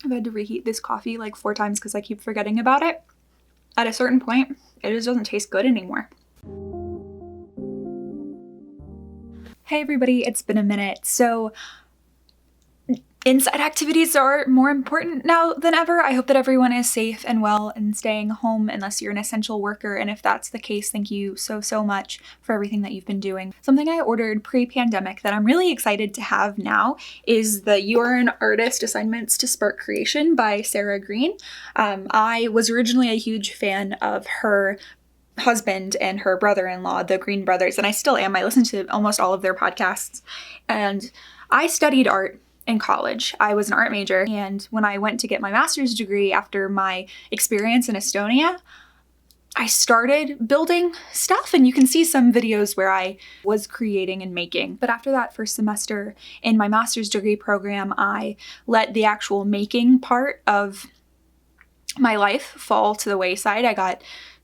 I've had to reheat this coffee like 4 times because I keep forgetting about it. At a certain point, it just doesn't taste good anymore. Hey everybody, it's been a minute. So inside activities are more important now than ever. I hope that everyone is safe and well and staying home unless you're an essential worker. And if that's the case, thank you so much for everything that you've been doing. Something I ordered pre-pandemic that I'm really excited to have now is the You Are an Artist Assignments to Spark Creation by Sarah Green. I was originally a huge fan of her husband and her brother-in-law, the Green brothers, and I still am. I listen to almost all of their podcasts. And I studied art in college. I was an art major, and when I went to get my master's degree after my experience in Estonia, I started building stuff, and you can see some videos where I was creating and making. But after that first semester in my master's degree program, I let the actual making part of my life fall to the wayside. I got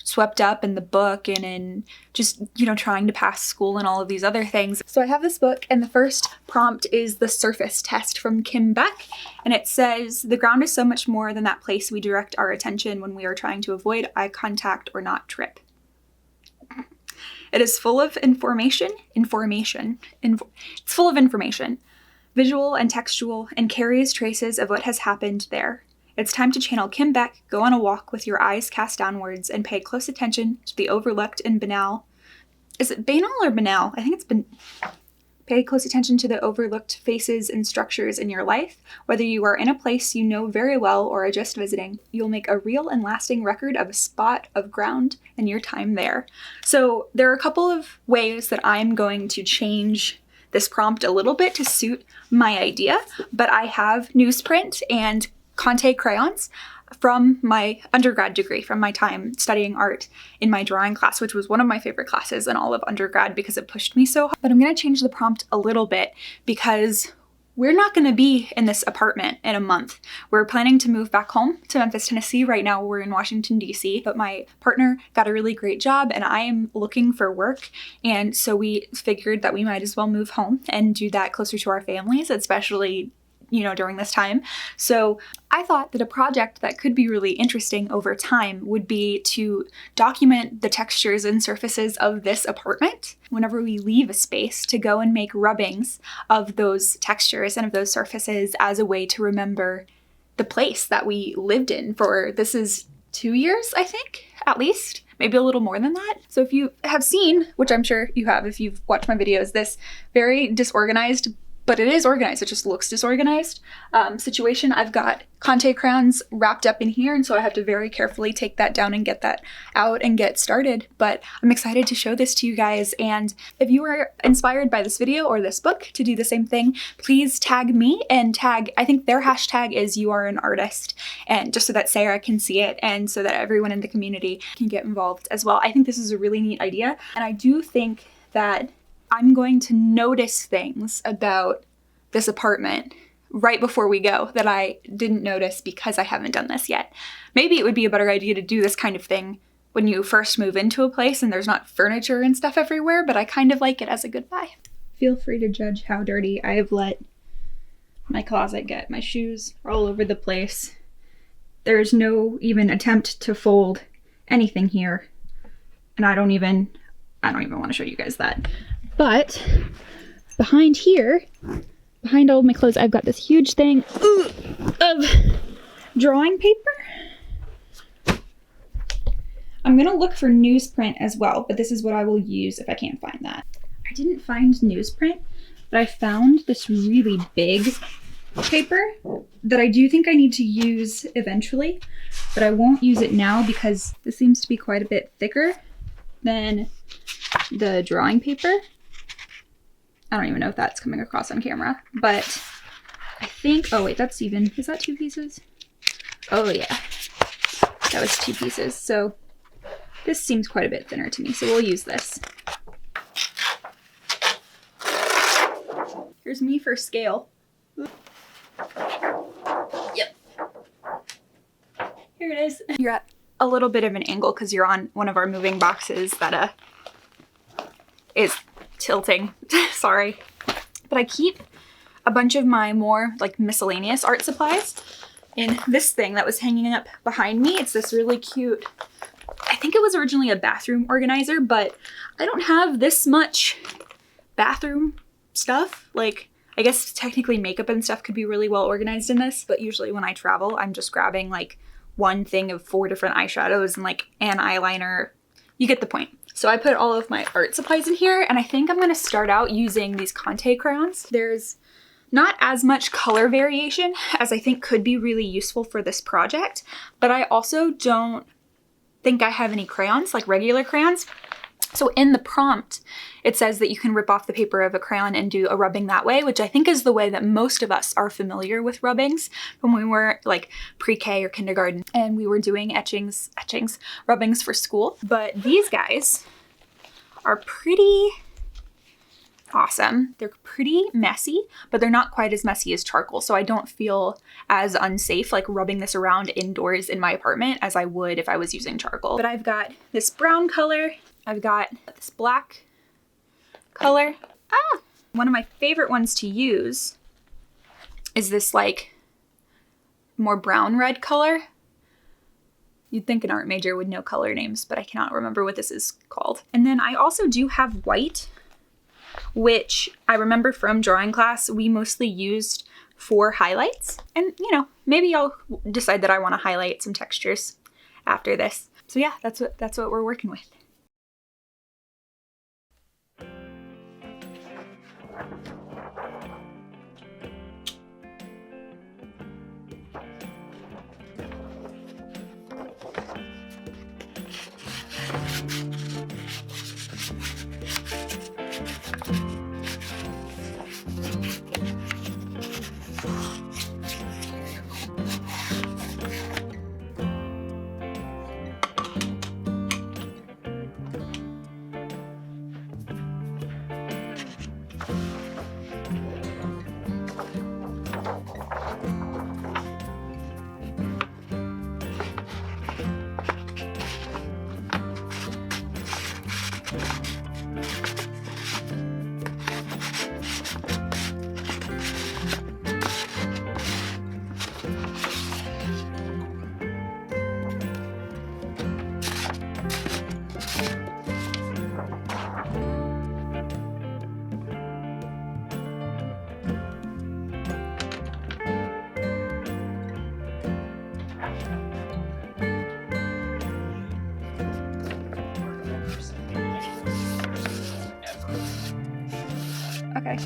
swept up in the book and in just, trying to pass school and all of these other things. So I have this book, and the first prompt is the surface test from Beck, and it says, "The ground is so much more than that place we direct our attention when we are trying to avoid eye contact or not trip. It is full of information, it's full of information, visual and textual, and carries traces of what has happened there. It's time to channel Beck, go on a walk with your eyes cast downwards, and pay close attention to the overlooked and banal." Is it banal or banal? I think it's Pay close attention to the overlooked faces and structures in your life. Whether you are in a place you know very well or are just visiting, you'll make a real and lasting record of a spot of ground and your time there. So there are a couple of ways that I'm going to change this prompt a little bit to suit my idea, but I have newsprint and Conte crayons from my undergrad degree, from my time studying art in my drawing class, which was one of my favorite classes in all of undergrad because it pushed me so hard. But I'm going to change the prompt a little bit because we're not going to be in this apartment in a month. We're planning to move back home to Memphis, Tennessee. Right now we're in Washington, D.C., but my partner got a really great job and I am looking for work. And so we figured that we might as well move home and do that closer to our families, especially during this time. So I thought that a project that could be really interesting over time would be to document the textures and surfaces of this apartment whenever we leave a space, to go and make rubbings of those textures and of those surfaces as a way to remember the place that we lived in for, this is 2 years, I think, at least. Maybe a little more than that. So if you have seen, which I'm sure you have if you've watched my videos, this very disorganized, but it is organized, it just looks disorganized, situation. I've got Conte crayons wrapped up in here, and so I have to very carefully take that down and get that out and get started. But I'm excited to show this to you guys, and if you are inspired by this video or this book to do the same thing, please tag me and tag, I think their hashtag is You Are an Artist, and just so that Sarah can see it and so that everyone in the community can get involved as well. I think this is a really neat idea, and I do think that I'm going to notice things about this apartment right before we go that I didn't notice because I haven't done this yet. Maybe it would be a better idea to do this kind of thing when you first move into a place and there's not furniture and stuff everywhere, but I kind of like it as a goodbye. Feel free to judge how dirty I have let my closet get. My shoes are all over the place. There's no even attempt to fold anything here. And I don't even want to show you guys that. But behind here, behind all of my clothes, I've got this huge thing of drawing paper. I'm gonna look for newsprint as well, but this is what I will use if I can't find that. I didn't find newsprint, but I found this really big paper that I do think I need to use eventually, but I won't use it now because this seems to be quite a bit thicker than the drawing paper. I don't even know if that's coming across on camera, but I think, oh wait, that's even, is that 2 pieces? Oh yeah, that was 2 pieces. So this seems quite a bit thinner to me, so we'll use this. Here's me for scale. Yep. Here it is. You're at a little bit of an angle because you're on one of our moving boxes that is tilting. Sorry. But I keep a bunch of my more like miscellaneous art supplies in this thing that was hanging up behind me. It's this really cute, I think it was originally a bathroom organizer, but I don't have this much bathroom stuff. Like, I guess technically makeup and stuff could be really well organized in this, but usually when I travel, I'm just grabbing like one thing of 4 different eyeshadows and like an eyeliner. You get the point. So I put all of my art supplies in here, and I think I'm gonna start out using these Conte crayons. There's not as much color variation as I think could be really useful for this project, but I also don't think I have any crayons, like regular crayons. So in the prompt, it says that you can rip off the paper of a crayon and do a rubbing that way, which I think is the way that most of us are familiar with rubbings from when we were like pre-K or kindergarten and we were doing rubbings for school. But these guys are pretty awesome. They're pretty messy, but they're not quite as messy as charcoal. So I don't feel as unsafe like rubbing this around indoors in my apartment as I would if I was using charcoal. But I've got this brown color. I've got this black color. One of my favorite ones to use is this like more brown red color. You'd think an art major would know color names, but I cannot remember what this is called. And then I also do have white, which I remember from drawing class, we mostly used for highlights. And you know, maybe I'll decide that I want to highlight some textures after this. So yeah, that's what we're working with. Okay.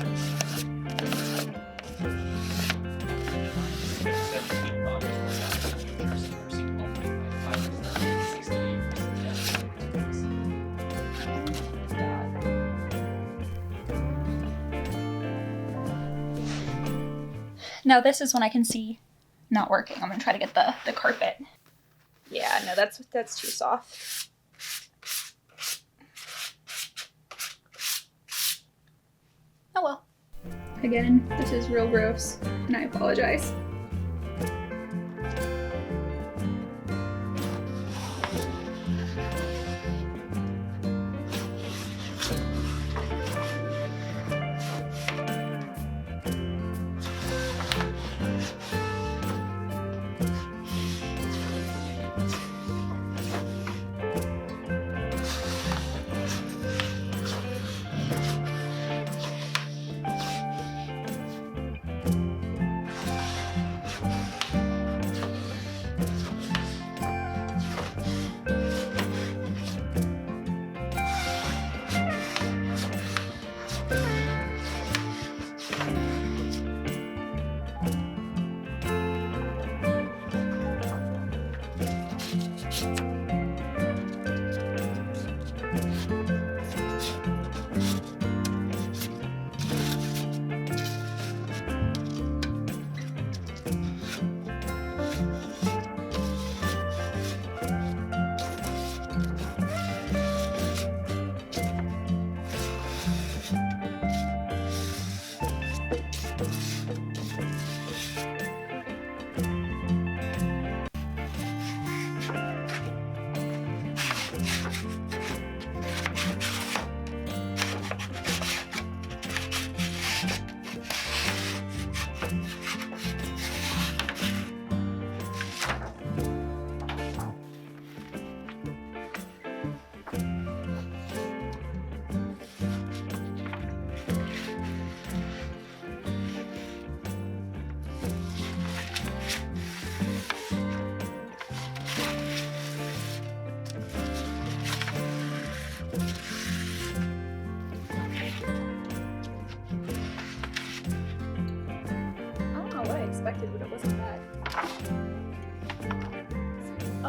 Now this is one I can see not working. I'm gonna try to get the carpet. Yeah, no, that's too soft. Oh well. Again, this is real gross, and I apologize.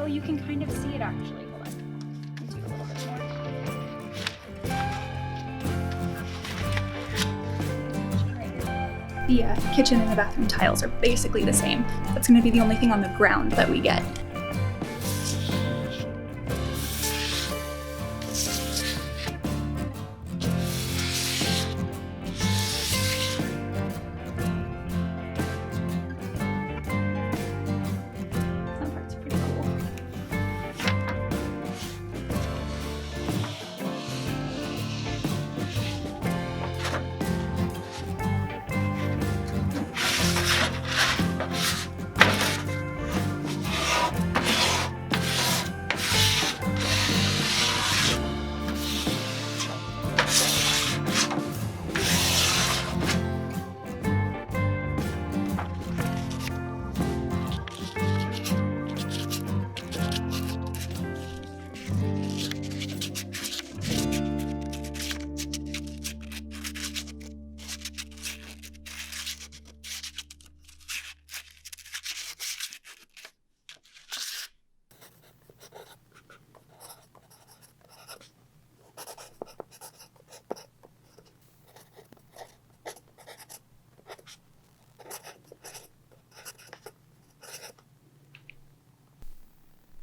Oh, you can kind of see it actually. Hold on. Let me do a little bit more. The kitchen and the bathroom tiles are basically the same. That's going to be the only thing on the ground that we get. That part's pretty cool.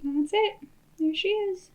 That's it. There she is.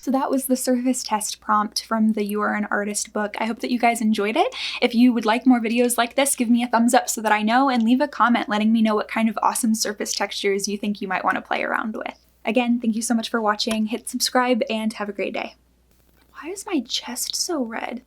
So that was the surface test prompt from the You Are an Artist book. I hope that you guys enjoyed it. If you would like more videos like this, give me a thumbs up so that I know, and leave a comment letting me know what kind of awesome surface textures you think you might want to play around with. Again, thank you so much for watching. Hit subscribe and have a great day. Why is my chest so red?